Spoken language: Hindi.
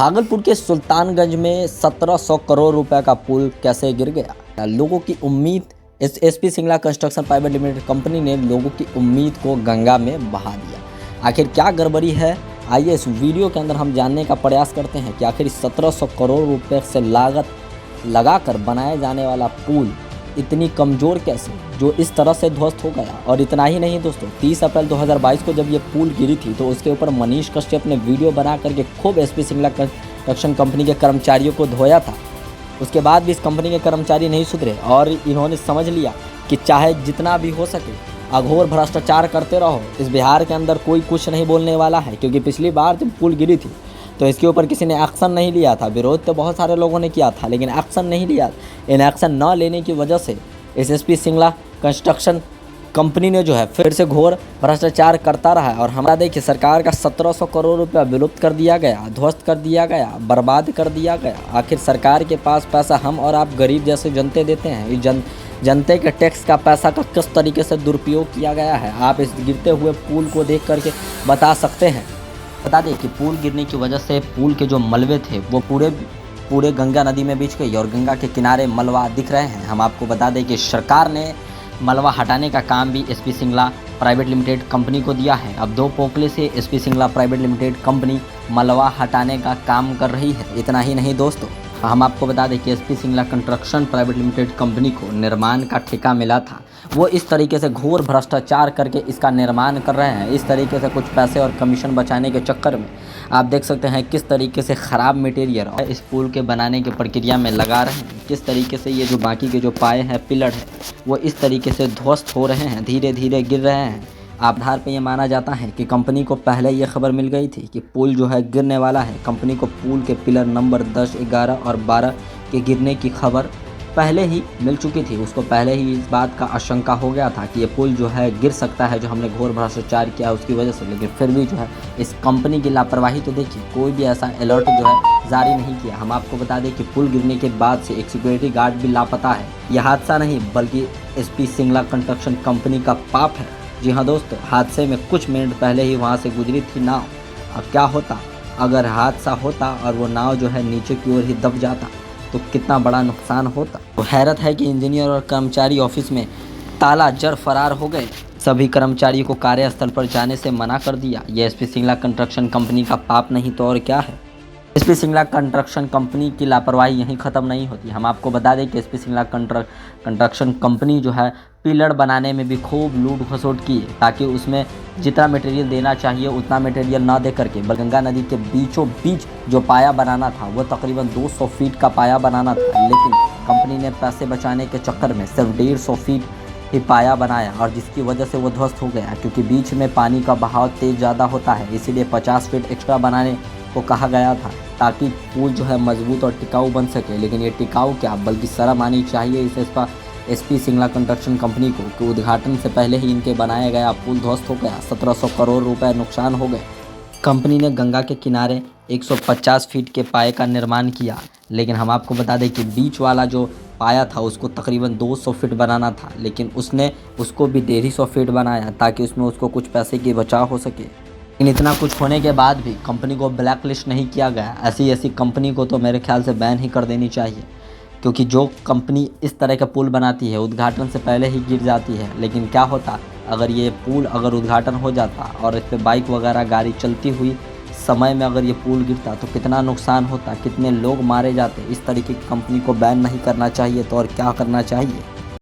भागलपुर के सुल्तानगंज में 1700 करोड़ रुपए का पुल कैसे गिर गया। लोगों की उम्मीद, इस SP Singla construction private limited company ने लोगों की उम्मीद को गंगा में बहा दिया। आखिर क्या गड़बड़ी है, आइए इस वीडियो के अंदर हम जानने का प्रयास करते हैं कि आखिर 1700 करोड़ रुपए से लागत लगाकर बनाया जाने वाला पुल इतनी कमज़ोर कैसे, जो इस तरह से ध्वस्त हो गया। और इतना ही नहीं दोस्तों, 30 अप्रैल 2022 को जब ये पुल गिरी थी तो उसके ऊपर मनीष कश्यप ने वीडियो बना करके खूब एसपी सिंगला कंस्ट्रक्शन कंपनी के कर्मचारियों को धोया था। उसके बाद भी इस कंपनी के कर्मचारी नहीं सुधरे और इन्होंने समझ लिया कि चाहे जितना भी हो सके अघोर भ्रष्टाचार करते रहो, इस बिहार के अंदर कोई कुछ नहीं बोलने वाला है। क्योंकि पिछली बार जब पुल गिरी थी तो इसके ऊपर किसी ने एक्शन नहीं लिया था। विरोध तो बहुत सारे लोगों ने किया था लेकिन एक्शन नहीं लिया। इन एक्शन न लेने की वजह से इस एसपी सिंगला कंस्ट्रक्शन कंपनी ने जो है फिर से घोर भ्रष्टाचार करता रहा है। और हमारा देखिए, सरकार का 1700 करोड़ रुपया विलुप्त कर दिया गया, ध्वस्त कर दिया गया, बर्बाद कर दिया गया। आखिर सरकार के पास पैसा हम और आप गरीब जैसे जनते देते हैं। इस जनते के टैक्स का पैसा का किस तरीके से दुरुपयोग किया गया है, आप इस गिरते हुए पुल को देख करके बता सकते हैं। बता दें कि पुल गिरने की वजह से पुल के जो मलबे थे वो पूरे गंगा नदी में बिछ गई और गंगा के किनारे मलबा दिख रहे हैं। हम आपको बता दें कि सरकार ने मलबा हटाने का काम भी SP Singla private limited company को दिया है। अब 2 पोकले से SP Singla private limited company मलबा हटाने का काम कर रही है। इतना ही नहीं दोस्तों, हम आपको बता दें कि SP Singla construction private limited company को निर्माण का ठेका मिला था। वो इस तरीके से घोर भ्रष्टाचार करके इसका निर्माण कर रहे हैं। इस तरीके से कुछ पैसे और कमीशन बचाने के चक्कर में आप देख सकते हैं किस तरीके से ख़राब मटेरियल इस पुल के बनाने की प्रक्रिया में लगा रहे हैं। किस तरीके से ये जो बाकी के जो पाए हैं, पिलर है, वो इस तरीके से ध्वस्त हो रहे हैं, धीरे धीरे गिर रहे हैं। आधार पे ये माना जाता है कि कंपनी को पहले ये खबर मिल गई थी कि पुल जो है गिरने वाला है। कंपनी को पुल के पिलर नंबर 10, 11 और 12 के गिरने की खबर पहले ही मिल चुकी थी। उसको पहले ही इस बात का आशंका हो गया था कि ये पुल जो है गिर सकता है, जो हमने घोर भ्रष्टाचार किया उसकी वजह से। लेकिन फिर भी जो है इस कंपनी की लापरवाही तो देखिए, कोई भी ऐसा अलर्ट जो है जारी नहीं किया। हम आपको बता दें कि पुल गिरने के बाद से एक सिक्योरिटी गार्ड भी लापता है। यह हादसा नहीं बल्कि एसपी सिंगला कंस्ट्रक्शन कंपनी का पाप है। जी हाँ दोस्तों, हादसे में कुछ मिनट पहले ही वहाँ से गुजरी थी नाव। अब क्या होता अगर हादसा होता और वो नाव जो है नीचे की ओर ही दब जाता तो कितना बड़ा नुकसान होता। तो हैरत है कि इंजीनियर और कर्मचारी ऑफिस में ताला जड़ फरार हो गए। सभी कर्मचारियों को कार्यस्थल पर जाने से मना कर दिया। ये एसपी सिंगला कंस्ट्रक्शन कंपनी का पाप नहीं तो और क्या है। एसपी सिंगला कंस्ट्रक्शन कंपनी की लापरवाही यहीं ख़त्म नहीं होती। हम आपको बता दें कि एसपी सिंगला कंस्ट्रक्शन कंपनी जो है पिलर बनाने में भी खूब लूट खसोट की ताकि उसमें जितना मटेरियल देना चाहिए उतना मटेरियल ना दे करके गंगा नदी के बीचों बीच जो पाया बनाना था वो तकरीबन 200 फीट का पाया बनाना था। लेकिन कंपनी ने पैसे बचाने के चक्कर में सिर्फ 150 फीट ही पाया बनाया और जिसकी वजह से वो ध्वस्त हो गया। क्योंकि बीच में पानी का बहाव तेज़ ज़्यादा होता है, इसीलिए 50 फीट एक्स्ट्रा बनाने को कहा गया था ताकि पुल जो है मजबूत और टिकाऊ बन सके। लेकिन ये टिकाऊ क्या बल्कि शर्म आनी चाहिए इस एसपी सिंगला कंस्ट्रक्शन कंपनी को कि उद्घाटन से पहले ही इनके बनाया गया पुल ध्वस्त हो गया। 1700 करोड़ रुपए नुकसान हो गए। कंपनी ने गंगा के किनारे 150 फीट के पाए का निर्माण किया, लेकिन हम आपको बता दें कि बीच वाला जो पाया था उसको तकरीबन 200 फीट बनाना था, लेकिन उसने उसको भी 150 फीट बनाया ताकि उसमें उसको कुछ पैसे की बचाव हो सके। लेकिन इतना कुछ होने के बाद भी कंपनी को ब्लैक लिस्ट नहीं किया गया। ऐसी कंपनी को तो मेरे ख्याल से बैन ही कर देनी चाहिए। क्योंकि जो कंपनी इस तरह का पुल बनाती है उद्घाटन से पहले ही गिर जाती है। लेकिन क्या होता अगर ये पुल अगर उद्घाटन हो जाता और इस पर बाइक वगैरह गाड़ी चलती हुई समय में अगर ये पुल गिरता तो कितना नुकसान होता, कितने लोग मारे जाते। इस तरीके की कंपनी को बैन नहीं करना चाहिए तो और क्या करना चाहिए।